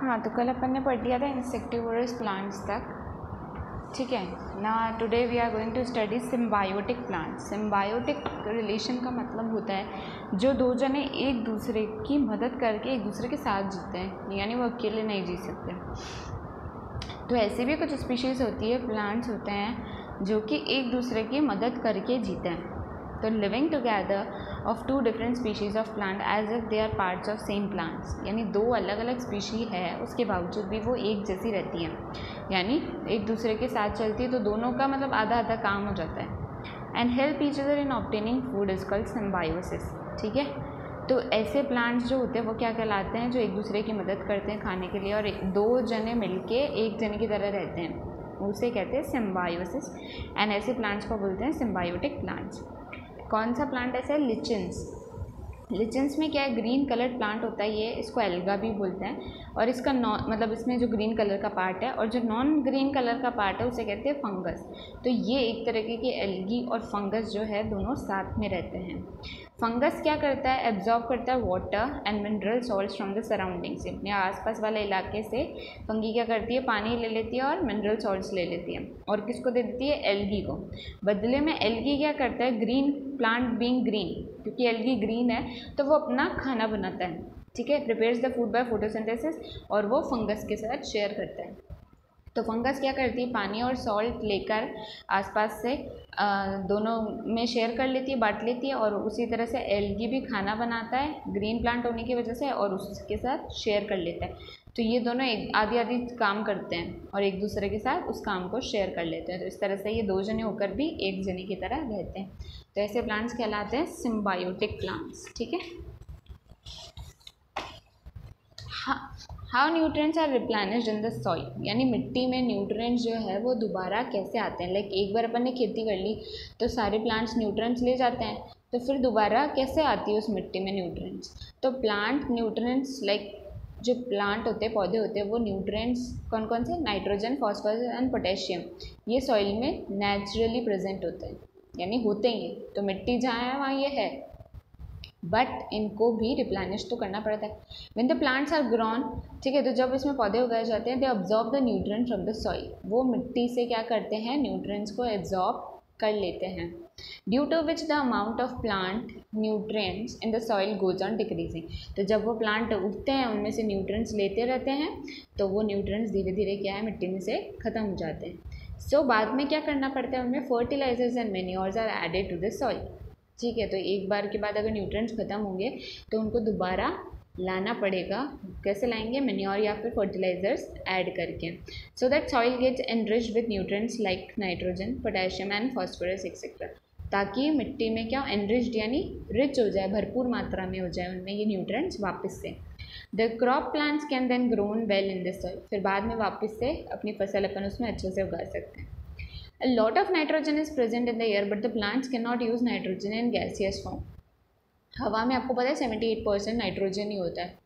हाँ, तो कल अपन ने पढ़ लिया था इंसेक्टिवोरस प्लांट्स तक, ठीक है ना। Today we are going to study symbiotic plants. Symbiotic relation का मतलब होता है जो दो जने एक दूसरे की मदद करके एक दूसरे के साथ जीते हैं, यानी वो अकेले नहीं जी सकते। तो ऐसे भी कुछ स्पीशीज़ होती है, प्लांट्स होते हैं जो कि एक दूसरे की मदद करके जीते हैं। तो living together of two different species of plant as if they are parts of same plants, यानी दो अलग अलग स्पीशी है उसके बावजूद भी वो एक जैसी रहती हैं, यानी एक दूसरे के साथ चलती है, तो दोनों का मतलब आधा आधा काम हो जाता है। And help each other in obtaining food is called symbiosis, ठीक है। तो ऐसे प्लांट्स जो होते हैं वो क्या कहलाते हैं, जो एक दूसरे की मदद करते हैं खाने के लिए और दो जने मिलके एक जने की तरह रहते हैं, उसे कहते हैं सिम्बायोसिस। एंड ऐसे प्लांट्स को बोलते हैं सिम्बायोटिक प्लांट्स। कौन सा प्लांट ऐसा है? लिचेंस। लिचेंस में क्या है, ग्रीन कलर्ड प्लांट होता है ये, इसको एल्गा भी बोलते हैं। और इसका मतलब इसमें जो ग्रीन कलर का पार्ट है और जो नॉन ग्रीन कलर का पार्ट है उसे कहते हैं फंगस। तो ये एक तरीके की एल्गी और फंगस जो है दोनों साथ में रहते हैं। फंगस क्या करता है, एब्जॉर्ब करता है water and mineral salts from the surrounding से। अपने आसपास वाले इलाके से फंगी क्या करती है, पानी ले लेती है और मिनरल सॉल्ट्स ले लेती है, और किसको दे देती है, एल्गी को। बदले में एल्गी क्या करता है, ग्रीन प्लांट बीइंग ग्रीन, क्योंकि एल्गी ग्रीन है तो वो अपना खाना बनाता है, ठीक है, prepares the food by photosynthesis, और वो फंगस के साथ शेयर करता है। तो फंगस क्या करती है, पानी और सॉल्ट लेकर आसपास से दोनों में शेयर कर लेती है, बांट लेती है, और उसी तरह से एल्गी भी खाना बनाता है ग्रीन प्लांट होने की वजह से और उसके साथ शेयर कर लेता है। तो ये दोनों एक आधी आधी काम करते हैं और एक दूसरे के साथ उस काम को शेयर कर लेते हैं। तो इस तरह से ये दो जने होकर भी एक जने की तरह रहते हैं। तो ऐसे प्लांट्स कहलाते हैं सिम्बायोटिक प्लांट्स, ठीक है। How nutrients are replenished in the soil, यानी मिट्टी में न्यूट्रिएंट्स जो है वो दोबारा कैसे आते हैं। लाइक एक बार अपन ने खेती कर ली तो सारे प्लांट्स न्यूट्रिएंट्स ले जाते हैं, तो फिर दोबारा कैसे आती है उस मिट्टी में न्यूट्रिएंट्स। तो प्लांट न्यूट्रिएंट्स, लाइक जो प्लांट होते हैं, पौधे होते हैं, वो न्यूट्रिएंट्स कौन कौन से, नाइट्रोजन, फॉस्फोरस एंड पोटेशियम, ये सॉइल में नेचुरली प्रेजेंट होते हैं, यानी होते ही हैं। तो मिट्टी जहाँ है वहाँ ये है, बट इनको भी रिप्लेनिश तो करना पड़ता है। When the plants are grown, ठीक है, तो जब इसमें पौधे उगाए जाते हैं, they absorb the nutrient from the soil, वो मिट्टी से क्या करते हैं, न्यूट्रिएंट्स को एब्जॉर्ब कर लेते हैं। Due to which the amount of plant nutrients in the soil goes on decreasing, तो जब वो प्लांट उगते हैं उनमें से न्यूट्रिएंट्स लेते रहते हैं, तो वो न्यूट्रिएंट्स धीरे धीरे क्या है, मिट्टी में से ख़त्म हो जाते हैं। सो बाद में क्या करना पड़ता है, उनमें fertilizers and manures are added to the soil, ठीक है। तो एक बार के बाद अगर न्यूट्रिएंट्स ख़त्म होंगे तो उनको दोबारा लाना पड़ेगा। कैसे लाएंगे, मैन्योर या फिर फर्टिलाइजर्स ऐड करके, so that soil gets enriched with nutrients like nitrogen, potassium and phosphorus etcetera, ताकि मिट्टी में क्या, एनरिच्ड यानी रिच हो जाए, भरपूर मात्रा में हो जाए उनमें ये न्यूट्रिएंट्स वापस से। The crop plants can then grown well in this soil, फिर बाद में वापस से अपनी फसल अपन उसमें अच्छे से उगा सकते हैं। A lot of nitrogen is present in the air, but the plants cannot use nitrogen in gaseous form. हवा में आपको पता है 78% नाइट्रोजन ही होता है,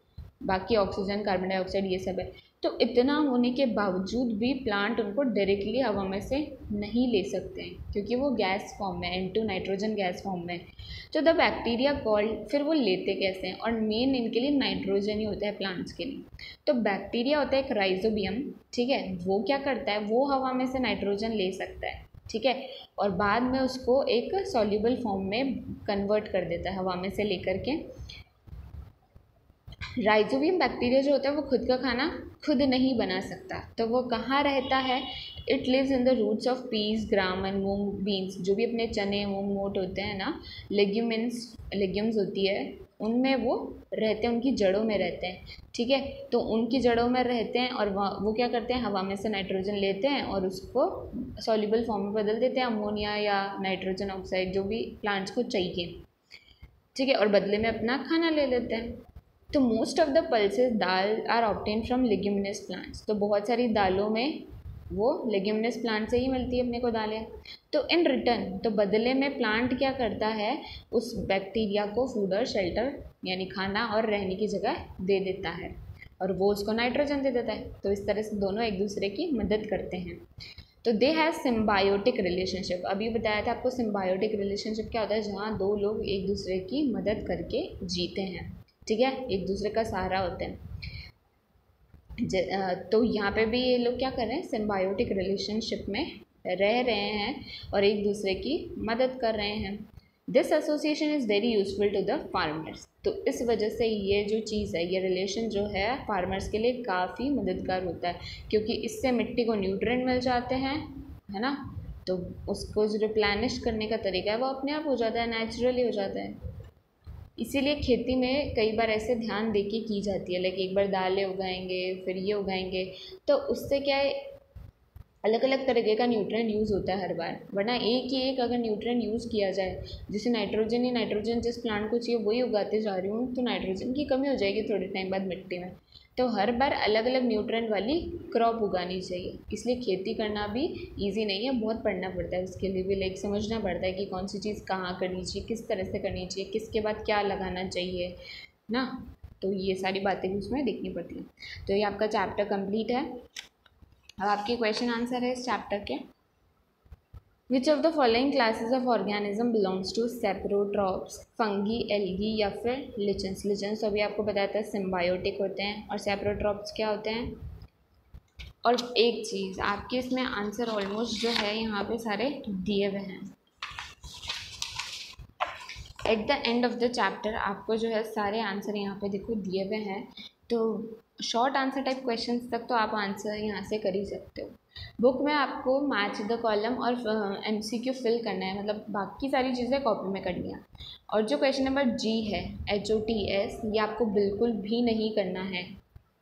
बाकी ऑक्सीजन, कार्बन डाइऑक्साइड ये सब है। तो इतना होने के बावजूद भी प्लांट उनको डायरेक्टली हवा में से नहीं ले सकते हैं, क्योंकि वो गैस फॉर्म में, N2 नाइट्रोजन गैस फॉर्म में। तो द बैक्टीरिया कॉल्ड, फिर वो लेते कैसे हैं, और मेन इनके लिए नाइट्रोजन ही होता है प्लांट्स के लिए। तो बैक्टीरिया होता है एक राइजोबियम, ठीक है, वो क्या करता है, वो हवा में से नाइट्रोजन ले सकता है, ठीक है, और बाद में उसको एक सॉल्युबल फॉर्म में कन्वर्ट कर देता है हवा में से लेकर के। राइजोबियम बैक्टीरिया जो होता है वो खुद का खाना खुद नहीं बना सकता, तो वो कहाँ रहता है, it lives in the roots of peas, gram and moong, beans, जो भी अपने चने, मूंग, मोट होते हैं ना, लेग्यूम्स होती है, उनमें वो रहते हैं, उनकी जड़ों में रहते हैं, ठीक है। तो उनकी जड़ों में रहते हैं और वो क्या करते हैं, हवा में से नाइट्रोजन लेते हैं और उसको सॉल्युबल फॉर्म में बदल देते हैं, अमोनिया या नाइट्रोजन ऑक्साइड, जो भी प्लांट्स को चाहिए, ठीक है, और बदले में अपना खाना ले लेते हैं। तो most of the pulses dal are obtain from leguminous plants, तो बहुत सारी दालों में वो लेग्यूमिनस प्लांट से ही मिलती है अपने को दालें। तो इन रिटर्न, तो बदले में प्लांट क्या करता है, उस बैक्टीरिया को फूड और शेल्टर यानी खाना और रहने की जगह दे देता है, और वो उसको नाइट्रोजन दे देता है। तो इस तरह से दोनों एक दूसरे की मदद करते हैं। तो दे हैव सिम्बायोटिक रिलेशनशिप। अभी बताया था आपको सिम्बायोटिक रिलेशनशिप क्या होता है, जहाँ दो लोग एक दूसरे की मदद करके जीते हैं, ठीक है, एक दूसरे का सहारा होते हैं। तो यहाँ पे भी ये लोग क्या कर रहे हैं, सिम्बायोटिक रिलेशनशिप में रह रहे हैं और एक दूसरे की मदद कर रहे हैं। This association is very useful to the farmers. तो इस वजह से ये जो चीज़ है, ये रिलेशन जो है फार्मर्स के लिए काफ़ी मददगार होता है, क्योंकि इससे मिट्टी को न्यूट्रिएंट मिल जाते हैं, है ना। तो उसको जो रिप्लेनिश करने का तरीका है वो अपने आप हो जाता है, नेचुरली हो जाता है। इसीलिए खेती में कई बार ऐसे ध्यान दे के की जाती है, लाइक एक बार दालें उगाएंगे फिर ये उगाएंगे, तो उससे क्या है, अलग अलग तरीके का न्यूट्रिएंट यूज़ होता है हर बार। वरना एक ही एक अगर न्यूट्रिएंट यूज़ किया जाए, जैसे नाइट्रोजन ही नाइट्रोजन जिस प्लांट को चाहिए वही उगाते जा रही हूँ, तो नाइट्रोजन की कमी हो जाएगी थोड़े टाइम बाद मिट्टी में। तो हर बार अलग अलग न्यूट्रिएंट वाली क्रॉप उगानी चाहिए। इसलिए खेती करना भी ईजी नहीं है, बहुत पढ़ना पड़ता है उसके लिए भी, लाइक समझना पड़ता है कि कौन सी चीज़ कहाँ करनी चाहिए, किस तरह से करनी चाहिए, किसके बाद क्या लगाना चाहिए ना। तो ये सारी बातें भी उसमें देखनी पड़ती हैं। तो ये आपका चैप्टर कंप्लीट है। अब आपके क्वेश्चन आंसर है इस चैप्टर के। Which of the following classes of organism belongs to saprotrophs, fungi, algae या फिर लिचेंस। लिचेंस तो अभी आपको बताया था सिम्बायोटिक होते हैं, और सेप्रोट्रॉप्स क्या होते हैं। और एक चीज़ आपके इसमें आंसर ऑलमोस्ट जो है यहाँ पे सारे दिए हुए हैं। At the end of the chapter आपको जो है सारे आंसर यहाँ पे देखो दिए हुए हैं। तो शॉर्ट आंसर टाइप क्वेश्चंस तक तो आप आंसर यहाँ से कर ही सकते हो। बुक में आपको मैच द कॉलम और MCQ फिल करना है, मतलब बाकी सारी चीज़ें कॉपी में करनी है। और जो क्वेश्चन नंबर G है HOTS, ये आपको बिल्कुल भी नहीं करना है,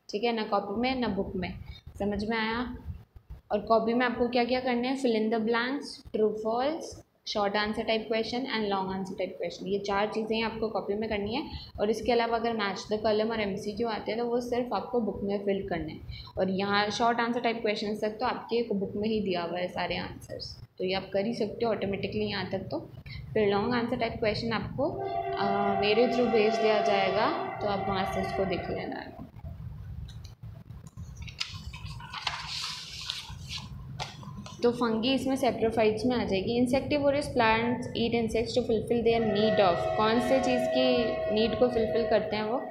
ठीक है, ना कॉपी में ना बुक में। समझ में आया। और कॉपी में आपको क्या क्या करने हैं, fill in the blanks, true false, short answer type question and long answer type question. ये 4 चीज़ें आपको कॉपी में करनी है। और इसके अलावा अगर मैच द कॉलम और MCQ आते हैं तो वो सिर्फ आपको बुक में फिल करने हैं। और यहाँ शॉर्ट आंसर टाइप क्वेश्चन तक तो आपके बुक में ही दिया हुआ है सारे आंसर्स, तो ये आप कर ही सकते हो ऑटोमेटिकली यहाँ तक। तो फिर लॉन्ग आंसर टाइप क्वेश्चन आपको मेरे थ्रू भेज दिया जाएगा, तो आप वहाँ से उसको देख लेना है। तो फंगी इसमें सेप्रोफाइट्स में आ जाएगी। Insectivorous plants eat insects to fulfil their need of, कौन से चीज़ की नीड को फुलफिल करते हैं वो,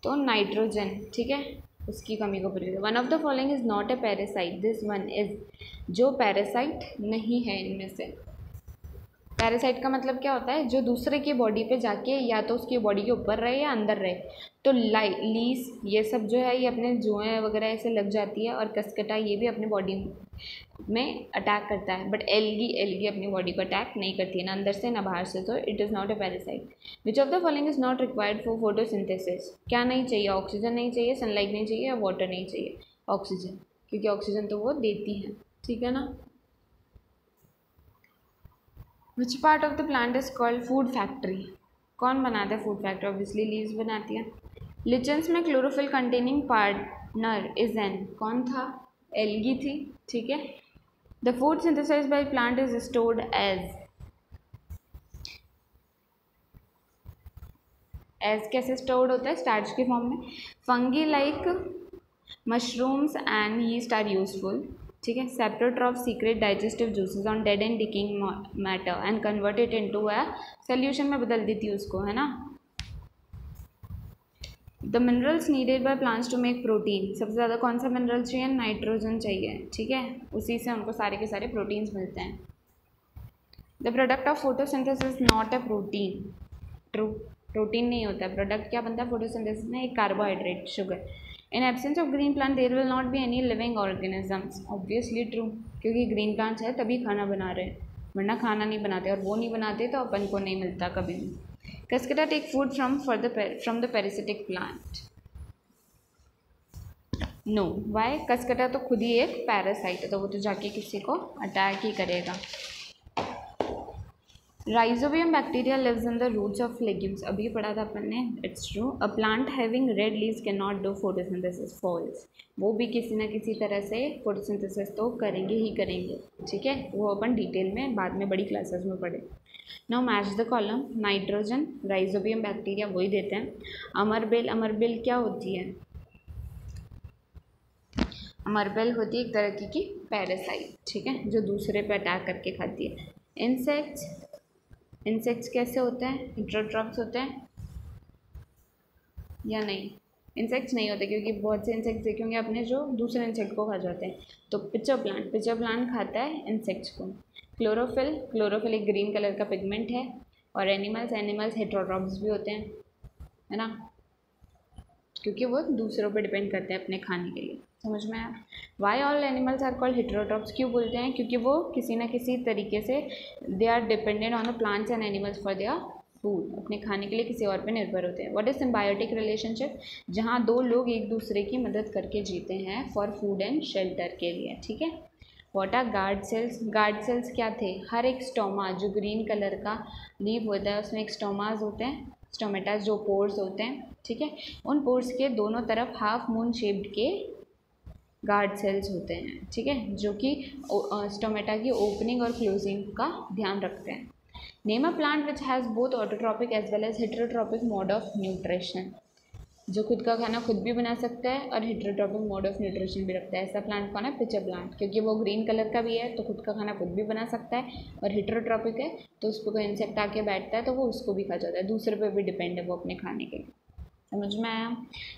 तो नाइट्रोजन, ठीक है, उसकी कमी को पूरी। One of the following is not a parasite, this one is, जो पैरासाइट नहीं है इनमें से। पैरासाइट का मतलब क्या होता है, जो दूसरे की बॉडी पे जाके या तो उसकी बॉडी के ऊपर रहे या अंदर रहे। तो लीस ये सब जो है ये अपने जुएँ वगैरह ऐसे लग जाती है, और कसकटा ये भी अपने बॉडी में अटैक करता है। बट एल्गी अपनी बॉडी को अटैक नहीं करती है, ना अंदर से ना बाहर से, तो it is not a parasite. Which of the following is not required for photosynthesis, क्या नहीं चाहिए, ऑक्सीजन नहीं चाहिए, सनलाइट नहीं चाहिए, या वाटर नहीं चाहिए। ऑक्सीजन, क्योंकि ऑक्सीजन तो वो देती है, ठीक है ना। Which part of the plant is called food factory, कौन बनाता है फूड फैक्ट्री, ऑब्वियसली लीव्स बनाती है। लिचेंस में chlorophyll containing partner is an, कौन था, एल्गी थी, ठीक है। The food synthesized by plant is stored as कैसे स्टोर्ड होता है, स्टार्च के फॉर्म में। Fungi like mushrooms and yeast are useful, ठीक है। Saprotroph secrete digestive juices on dead and decaying matter and convert it into a solution में बदल देती है उसको, है ना। The minerals needed by plants to make protein, सबसे ज़्यादा कौन सा मिनरल चाहिए, नाइट्रोजन चाहिए, ठीक है, उसी से उनको सारे के सारे प्रोटीन्स मिलते हैं। The product of photosynthesis not a protein, true, protein नहीं होता है। प्रोडक्ट क्या बनता है फोटोसिंथेसिस में, एक carbohydrate, sugar. In absence of green plant there will not be any living organisms, obviously true, क्योंकि ग्रीन प्लांट्स है तभी खाना बना रहे हैं, वरना खाना नहीं बनाते, और वो नहीं बनाते तो अपन को नहीं मिलता कभी भी। Cascada take food from the parasitic plant. No, why, Cuscuta तो खुद ही एक पैरासाइट है, तो वो तो जाके किसी को अटैक ही करेगा। Rhizobium bacteria lives in the roots of legumes, अभी पढ़ा था अपन ने, it's true. A plant having red leaves can not do photosynthesis, false, वो भी किसी न किसी तरह से फोटोसिंथेसिस तो करेंगे ही करेंगे, ठीक है, वो अपन डिटेल में बाद में बड़ी क्लासेस में पढ़े। Now match the column, nitrogen, rhizobium bacteria वही देते हैं। अमरबेल, अमरबेल क्या होती है, अमरबेल होती है एक तरह की पैरासाइट, ठीक है, जो दूसरे पे अटैक करके खाती है। इंसेक्ट्स, इंसेक्ट्स कैसे होते हैं, इंट्रोट्रॉप्स होते हैं। या नहीं? इंसेक्ट्स नहीं होते क्योंकि बहुत से इंसेक्ट्स देखेंगे आपने जो दूसरे इंसेक्ट को खा जाते हैं। तो पिचर प्लांट खाता है इंसेक्ट्स को। क्लोरोफिल एक ग्रीन कलर का पिगमेंट है। और एनिमल्स हेटेरोट्रॉप्स भी होते हैं, है ना, क्योंकि वो दूसरों पर डिपेंड करते हैं अपने खाने के लिए। समझ में आया? Why all animals are called heterotrophs क्यों बोलते हैं? क्योंकि वो किसी ना किसी तरीके से they are dependent on the plants and animals for their food, अपने खाने के लिए किसी और पे निर्भर होते हैं। What is symbiotic relationship? जहाँ दो लोग एक दूसरे की मदद करके जीते हैं फॉर फूड एंड शेल्टर के लिए, ठीक है। व्हाट आर गार्ड सेल्स क्या थे? हर एक स्टोमा जो ग्रीन कलर का लीव होता है उसमें एक स्टोमाज होते हैं, स्टोमेटास जो पोर्स होते हैं, ठीक है। उन पोर्स के दोनों तरफ हाफ मून शेप्ड के गार्ड सेल्स होते हैं, ठीक है, जो कि स्टोमेटा की ओपनिंग और क्लोजिंग का ध्यान रखते हैं। Name a plant which has both autotrophic as well as heterotrophic mode of nutrition, जो खुद का खाना खुद भी बना सकता है और हेटेरोट्रॉपिक मोड ऑफ न्यूट्रिशन भी रखता है। ऐसा प्लांट कौन है? पिचर प्लांट, क्योंकि वो ग्रीन कलर का भी है तो खुद का खाना खुद भी बना सकता है, और हेटेरोट्रॉपिक है तो उस पर कोई इंसेक्ट आके बैठता है तो वो उसको भी खा जाता है, दूसरे पे भी डिपेंड है वो अपने खाने के लिए। समझ में आया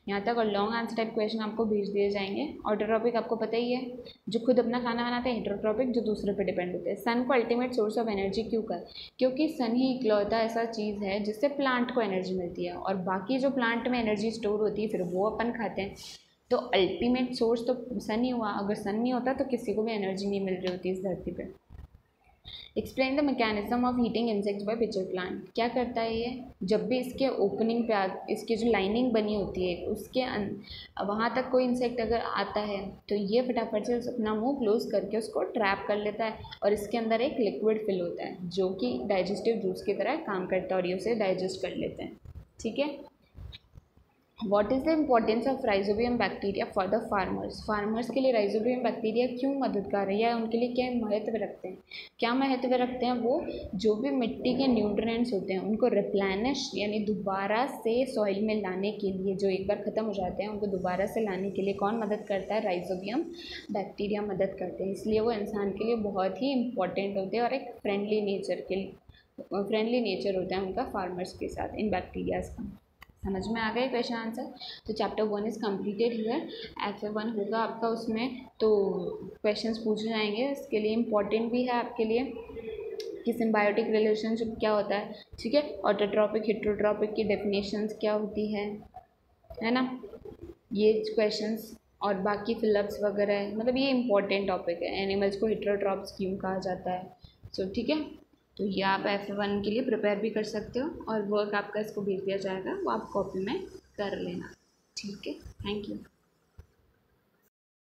यहाँ तक? और लॉन्ग आंसर टाइप क्वेश्चन आपको भेज दिए जाएंगे। ऑटोट्रॉपिक आपको पता ही है, जो खुद अपना खाना बनाते हैं। हेटेरोट्रॉपिक जो दूसरे पे डिपेंड होते हैं। सन को अल्टीमेट सोर्स ऑफ एनर्जी क्यों कर? क्योंकि सन ही इकलौता ऐसा चीज़ है जिससे प्लांट को एनर्जी मिलती है, और बाकी जो प्लांट में एनर्जी स्टोर होती है फिर वो अपन खाते हैं। तो अल्टीमेट सोर्स तो सन ही हुआ। अगर सन नहीं होता तो किसी को भी एनर्जी नहीं मिल रही होती इस धरती पर। Explain the mechanism of heating insects by pitcher plant. क्या करता है ये? जब भी इसके ओपनिंग पे इसकी जो लाइनिंग बनी होती है उसके वहाँ तक कोई इंसेक्ट अगर आता है तो ये फटाफट से अपना मुंह क्लोज करके उसको ट्रैप कर लेता है, और इसके अंदर एक लिक्विड फिल होता है जो कि डाइजेस्टिव जूस की तरह काम करता है और ये उसे डाइजेस्ट कर लेते हैं, ठीक है। What is the importance of rhizobium bacteria for the farmers? Farmers के लिए राइजोबियम बैक्टीरिया क्यों मददगार है, या उनके लिए क्या महत्व रखते हैं? क्या महत्व रखते हैं? वो जो भी मिट्टी के न्यूट्रिएंट्स होते हैं उनको रिप्लेनिश यानी दोबारा से सॉइल में लाने के लिए, जो एक बार ख़त्म हो जाते हैं उनको दोबारा से लाने के लिए कौन मदद करता है? राइजोबियम बैक्टीरिया मदद करते हैं। इसलिए वो इंसान के लिए बहुत ही इंपॉर्टेंट होते हैं और एक फ्रेंडली नेचर होता है उनका फार्मर्स के साथ, इन बैक्टीरियाज का। समझ में आ गए क्वेश्चन आंसर? तो chapter 1 is completed here. FA1 होगा आपका, उसमें तो क्वेश्चंस पूछे जाएंगे, इसके लिए इम्पॉर्टेंट भी है आपके लिए कि सिम्बायोटिक रिलेशनशिप क्या होता है, ठीक है। ऑटोट्रॉपिक हेटेरोट्रॉपिक की डेफिनेशंस क्या होती है ना, ये क्वेश्चंस और बाकी फिलअप्स वगैरह, मतलब ये इंपॉर्टेंट टॉपिक है। एनिमल्स को हेटेरोट्रॉप्स क्यों कहा जाता है, सो ठीक है। तो ये आप FA1 के लिए प्रिपेयर भी कर सकते हो, और वर्क आपका इसको भेज दिया जाएगा, वो आप कॉपी में कर लेना, ठीक है। Thank you.